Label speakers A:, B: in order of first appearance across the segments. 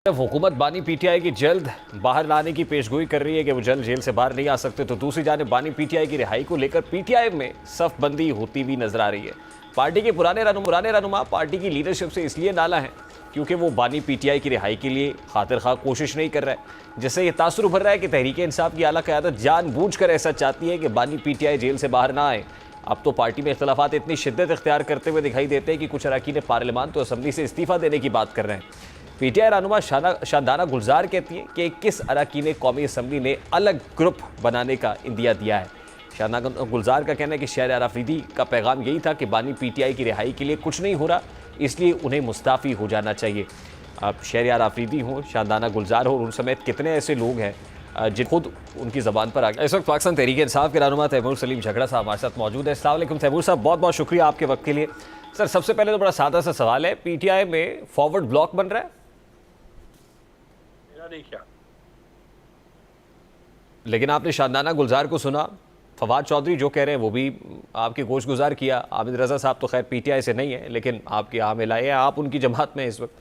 A: हुकूमत बानी पीटीआई की जल्द बाहर लाने की पेशगोई कर रही है कि वो जल्द जेल से बाहर नहीं आ सकते, तो दूसरी जानिब बानी पीटीआई की रिहाई को लेकर पीटीआई में सफबंदी होती हुई नजर आ रही है। पार्टी के पुराने रहनुमा पार्टी की लीडरशिप से इसलिए नाला है क्योंकि वो बानी पीटीआई की रिहाई के लिए खातिर खा कोशिश नहीं कर रहा है, जिससे ये तासुर उभर रहा है कि तहरीक इंसाफ की आला क़यादत जानबूझकर ऐसा चाहती है कि बानी पीटीआई जेल से बाहर ना आए। अब तो पार्टी में इख्तलाफात इतनी शिद्दत इख्तियार करते हुए दिखाई देते हैं कि कुछ अरकान पार्लियामान तो असम्बली से इस्तीफ़ा देने की बात कर रहे हैं। पीटीआई रहनुमा शानदाना गुलजार कहती है कि 21 अरकान कौमी असम्बली ने अलग ग्रुप बनाने का इंदिया दिया है। शानदाना गुलजार का कहना है कि शहर आफरीदी का पैगाम यही था कि बानी पीटीआई की रिहाई के लिए कुछ नहीं हो रहा, इसलिए उन्हें मुस्ताफ़ी हो जाना चाहिए। अब शहर आफरीदी हो, शानदाना गुलजार हो और उन समेत कितने ऐसे लोग हैं जिन खुद उनकी ज़बान पर आ गए। इस वक्त पाकिस्तान तहरीक इंसाफ के रहनुमा तैमूर सलीम झगड़ा साहब हमारे साथ मौजूद है। अस्सलाम वालेकुम तैमूर साहब, बहुत बहुत शुक्रिया आपके वक्त के लिए। सर, सबसे पहले तो बड़ा सादा सा सवाल है, पीटीआई में फॉरवर्ड ब्लॉक बन रहा है?
B: नहीं क्या,
A: लेकिन आपने शानदाना गुलजार को सुना, फवाद चौधरी जो कह रहे हैं वो भी आपके गोश गुजार किया। आमिद रज़ा साहब तो खैर पीटीआई से नहीं है, लेकिन आपके आमिल आए हैं, आप उनकी जमात में इस वक्त।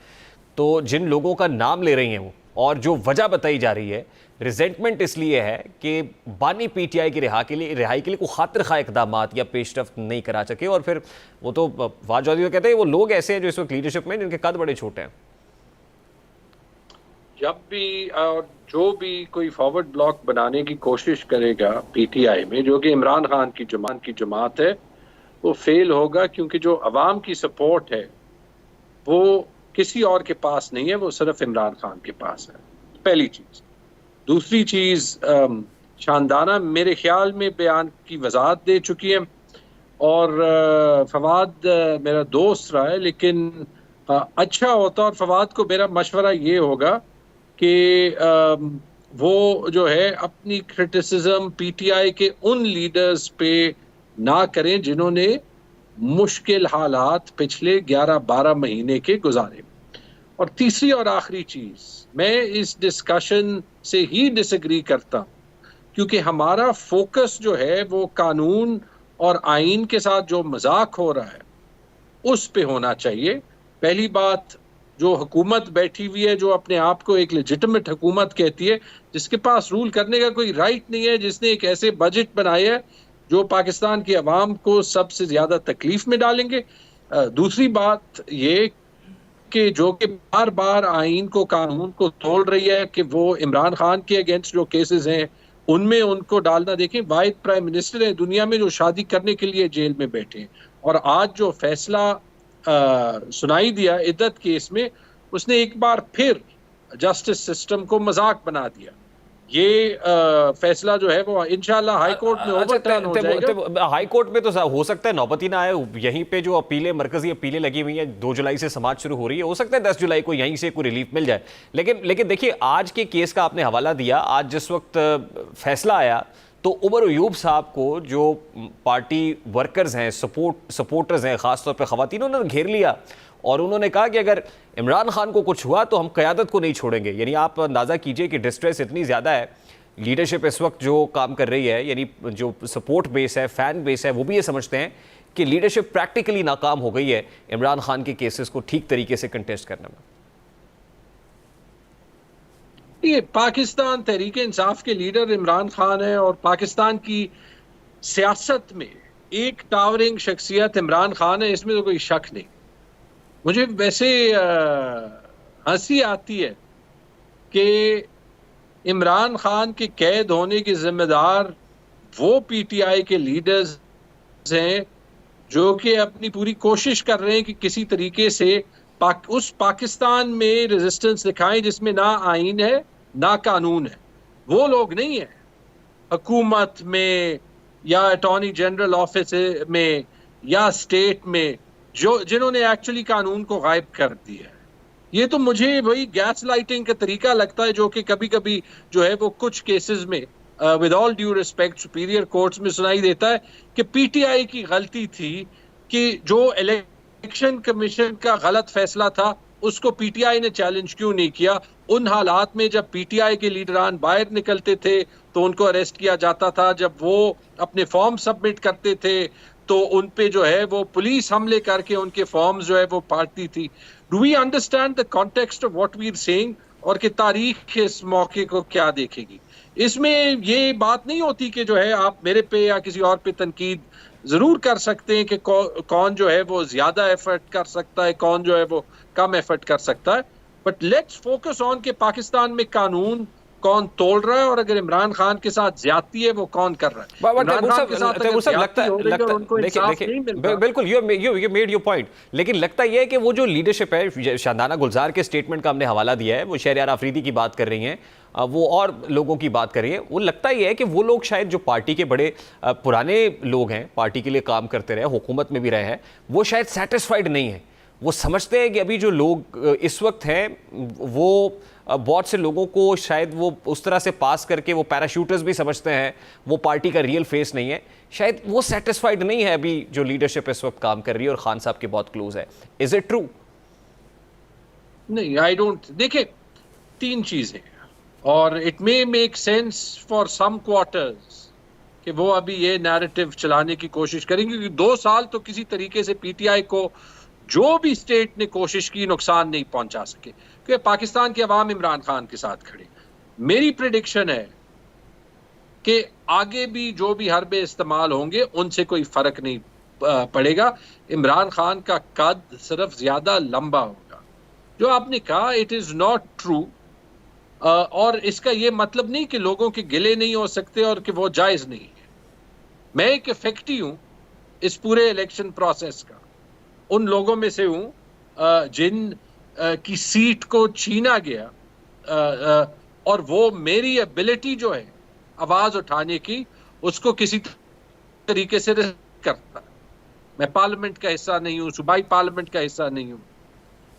A: तो जिन लोगों का नाम ले रही हैं वो, और जो वजह बताई जा रही है, रिजेंटमेंट इसलिए है कि बानी पीटीआई की रिहाई के लिए कोई खातिर खा इकदाम या पेशरफ्त नहीं करा सके। और फिर वो तो फवाद चौधरी तो कहते हैं वो लोग ऐसे हैं जो इस वक्त लीडरशिप में जिनके कद बड़े छोटे हैं।
B: जब भी और जो भी कोई फॉरवर्ड ब्लॉक बनाने की कोशिश करेगा पीटीआई में, जो कि इमरान खान की जमात है, वो फेल होगा, क्योंकि जो अवाम की सपोर्ट है वो किसी और के पास नहीं है, वो सिर्फ इमरान खान के पास है। पहली चीज़। दूसरी चीज़, शानदाना मेरे ख्याल में बयान की वजाहत दे चुकी है, और फवाद मेरा दोस्त रहा है, लेकिन अच्छा होता, और फवाद को मेरा मशवरा ये होगा कि वो जो है अपनी क्रिटिसिज्म पीटीआई के उन लीडर्स पे ना करें जिन्होंने मुश्किल हालात पिछले 11-12 महीने के गुजारे। और तीसरी और आखिरी चीज़, मैं इस डिस्कशन से ही डिसएग्री करता हूँ, क्योंकि हमारा फोकस जो है वो कानून और आइन के साथ जो मजाक हो रहा है उस पे होना चाहिए। पहली बात, जो हुकूमत बैठी हुई है, जो अपने आप को एक लेजिटिमेट हुकूमत कहती है, जिसके पास रूल करने का कोई राइट नहीं है, जिसने एक ऐसे बजट बनाया है जो पाकिस्तान की आवाम को सबसे ज़्यादा तकलीफ में डालेंगे। दूसरी बात ये कि जो कि बार बार आइन को, कानून को तोड़ रही है, कि वो इमरान खान के अगेंस्ट जो केसेस हैं उनमें उनको डालना। देखें, वाहिद प्राइम मिनिस्टर है दुनिया में जो शादी करने के लिए जेल में बैठे हैं, और आज जो फैसला सुनाई दिया इद्दत केस में, उसने एक बार फिर जस्टिस सिस्टम को मजाक बना दिया। ये फैसला जो है वो इंशाल्लाह हाई कोर्ट में ओवरटर्न हो जाएगा।
A: हाई कोर्ट में तो हो सकता है नौबती ना आए, यहीं पे जो अपीलें, मरकजी अपीलें लगी हुई हैं, 2 जुलाई से समाज शुरू हो रही है, हो सकता है 10 जुलाई को यहीं से कोई रिलीफ मिल जाए। लेकिन देखिए, आज के केस का आपने हवाला दिया, आज जिस वक्त फैसला आया तो उमर अयूब साहब को, जो पार्टी वर्कर्स हैं, सपोर्टर्स हैं, ख़ासतौर पर ख़वातीन, उन्होंने घेर लिया और उन्होंने कहा कि अगर इमरान खान को कुछ हुआ तो हम क़यादत को नहीं छोड़ेंगे। यानी आप अंदाज़ा कीजिए कि डिस्ट्रेस इतनी ज़्यादा है, लीडरशिप इस वक्त जो काम कर रही है, यानी जो सपोर्ट बेस है, फ़ैन बेस है, वो भी ये समझते हैं कि लीडरशिप प्रैक्टिकली नाकाम हो गई है इमरान खान के केसेस को ठीक तरीके से कंटेस्ट करने में।
B: ये पाकिस्तान तहरीक इंसाफ के लीडर इमरान खान है, और पाकिस्तान की सियासत में एक टावरिंग शख्सियत इमरान खान है, इसमें तो कोई शक नहीं। मुझे वैसे हंसी आती है कि इमरान खान के कैद होने के जिम्मेदार वो पीटीआई के लीडर्स हैं जो कि अपनी पूरी कोशिश कर रहे हैं कि किसी तरीके से उस पाकिस्तान में रेजिस्टेंस दिखाएं जिसमें ना आइन है ना कानून है। वो लोग नहीं है हुकूमत में या अटॉर्नी जनरल ऑफिस में या स्टेट में जिन्होंने एक्चुअली कानून को गायब कर दिया है। ये तो मुझे वही गैस लाइटिंग का तरीका लगता है जो कि कभी कभी जो है वो कुछ केसेस में with all due respect superior courts में सुनाई देता है कि पीटीआई की गलती थी कि जो इलेक्शन कमीशन का गलत फैसला था उसको पीटीआई ने चैलेंज क्यों नहीं किया। उन हालात में जब पीटीआई के लीडरान बाहर निकलते थे तो उनको अरेस्ट किया जाता था, जब वो अपने फॉर्म सबमिट करते थे तो उन पे जो है वो पुलिस हमले करके उनके फॉर्म्स जो है वो पाटती थी। Do we understand the context of what we are saying? और कि तारीख इस मौके को क्या देखेगी। इसमें ये बात नहीं होती कि जो है आप मेरे पे या किसी और पे तनकीद जरूर कर सकते हैं कि कौन जो है वो ज्यादा एफर्ट कर सकता है, कौन जो है वो कम एफर्ट कर सकता है, बट लेट्स फोकस ऑन कि पाकिस्तान में कानून कौन तोड़ रहा है और अगर इमरान खान के साथ ज्यादती है वो कौन कर रहा है। इमरान खान के साथ अगर ज्यादती हो रही है और उनको इंसाफ नहीं मिलता,
A: बिल्कुल यू मेड योर पॉइंट, लेकिन लगता यह है कि वो जो लीडरशिप है, शादाना गुलजार के स्टेटमेंट का हमने हवाला दिया है, वो शहरयार आफरीदी की बात कर रही हैं, वो और लोगों की बात कर रही है, वो लगता यह है कि वो लोग शायद जो पार्टी के बड़े पुराने लोग हैं, पार्टी के लिए काम करते रहे, हुकूमत में भी रहे हैं, वो शायद सेटिस्फाइड नहीं है। वो समझते हैं कि अभी जो लोग इस वक्त हैं वो बहुत से लोगों को शायद वो उस तरह से पास करके, वो पैराशूटर्स भी समझते हैं, वो पार्टी का रियल फेस नहीं है, शायद वो सेटिस्फाइड नहीं है अभी जो लीडरशिप इस वक्त काम कर रही है और खान साहब के बहुत क्लोज है। Is it true?
B: नहीं, आई डोंट। देखिए, तीन चीजें और it may make sense for some quarters कि वो अभी ये नैरेटिव चलाने की कोशिश करेंगे, क्योंकि 2 साल तो किसी तरीके से पीटीआई को जो भी स्टेट ने कोशिश की नुकसान नहीं पहुंचा सके, क्योंकि पाकिस्तान की अवाम इमरान खान के साथ खड़े। मेरी प्रेडिक्शन है कि आगे भी जो भी हरबे इस्तेमाल होंगे उनसे कोई फर्क नहीं पड़ेगा। इमरान खान का कद सिर्फ ज्यादा लंबा होगा। जो आपने कहा इट इज नॉट ट्रू, और इसका ये मतलब नहीं कि लोगों के गिले नहीं हो सकते और कि वो जायज नहीं है। मैं एक इफेक्टी हूं इस पूरे इलेक्शन प्रोसेस का, उन लोगों में से हूं जिन की सीट को छीना गया, और वो मेरी एबिलिटी जो है आवाज उठाने की, उसको किसी तरीके से रिस्क करता है। मैं पार्लियामेंट का हिस्सा नहीं हूं, सूबाई पार्लियामेंट का हिस्सा नहीं हूं,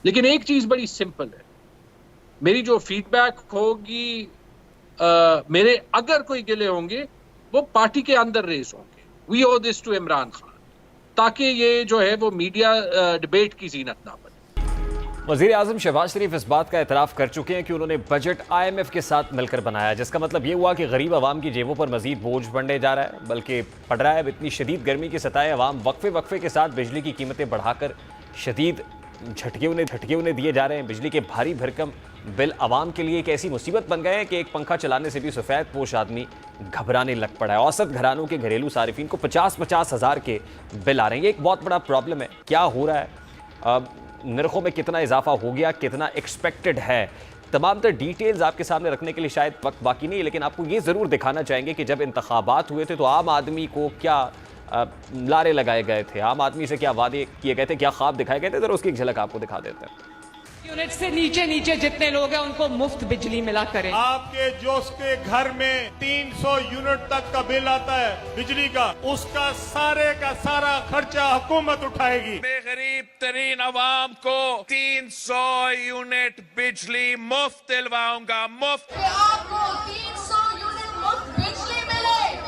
B: लेकिन एक चीज बड़ी सिंपल है, मेरी जो फीडबैक होगी, मेरे अगर कोई गिले होंगे वो पार्टी के अंदर रेस होंगे। We owe this to Imran Khan, ताकि ये जो है वो मीडिया डिबेट की जीनत ना बने।
A: वज़ीर आज़म शहबाज शरीफ इस बात का एतराफ़ कर चुके हैं कि उन्होंने बजट IMF के साथ मिलकर बनाया, जिसका मतलब ये हुआ कि गरीब आवाम की जेबों पर मजीद बोझ बढ़ने जा रहा है, बल्कि पड़ रहा है। इतनी शदीद गर्मी की सताए आवाम वक्फे के साथ बिजली की कीमतें बढ़ाकर शदीद झटके उन्हें दिए जा रहे हैं। बिजली के भारी भरकम बिल आवाम के लिए एक ऐसी मुसीबत बन गए हैं कि एक पंखा चलाने से भी सफ़ेद पोश आदमी घबराने लग पड़ा है। औसत घरानों के घरेलू सारिफिन को 50-50 हज़ार के बिल आ रहे हैं। ये एक बहुत बड़ा प्रॉब्लम है। क्या हो रहा है, अब नरखों में कितना इजाफा हो गया, कितना एक्सपेक्टेड है, तमाम तर डिटेल्स आपके सामने रखने के लिए शायद वक्त बाकी नहीं, लेकिन आपको ये ज़रूर दिखाना चाहेंगे कि जब इंतखाबात हुए थे तो आम आदमी को क्या लारे लगाए गए थे, आम आदमी से क्या वादे किए गए थे, क्या ख्वाब दिखाए गए थे। जरा उसकी एक झलक आपको दिखा देते हैं।
C: यूनिट से नीचे जितने लोग हैं उनको मुफ्त बिजली मिला करें।
D: आपके जो उसके घर में 300 यूनिट तक का बिल आता है बिजली का, उसका सारे का सारा खर्चा हुकूमत उठाएगी।
E: मैं गरीब तरीन आवाम को 300 यूनिट बिजली मुफ्त दिलवाऊंगा, मुफ्त।
F: आपको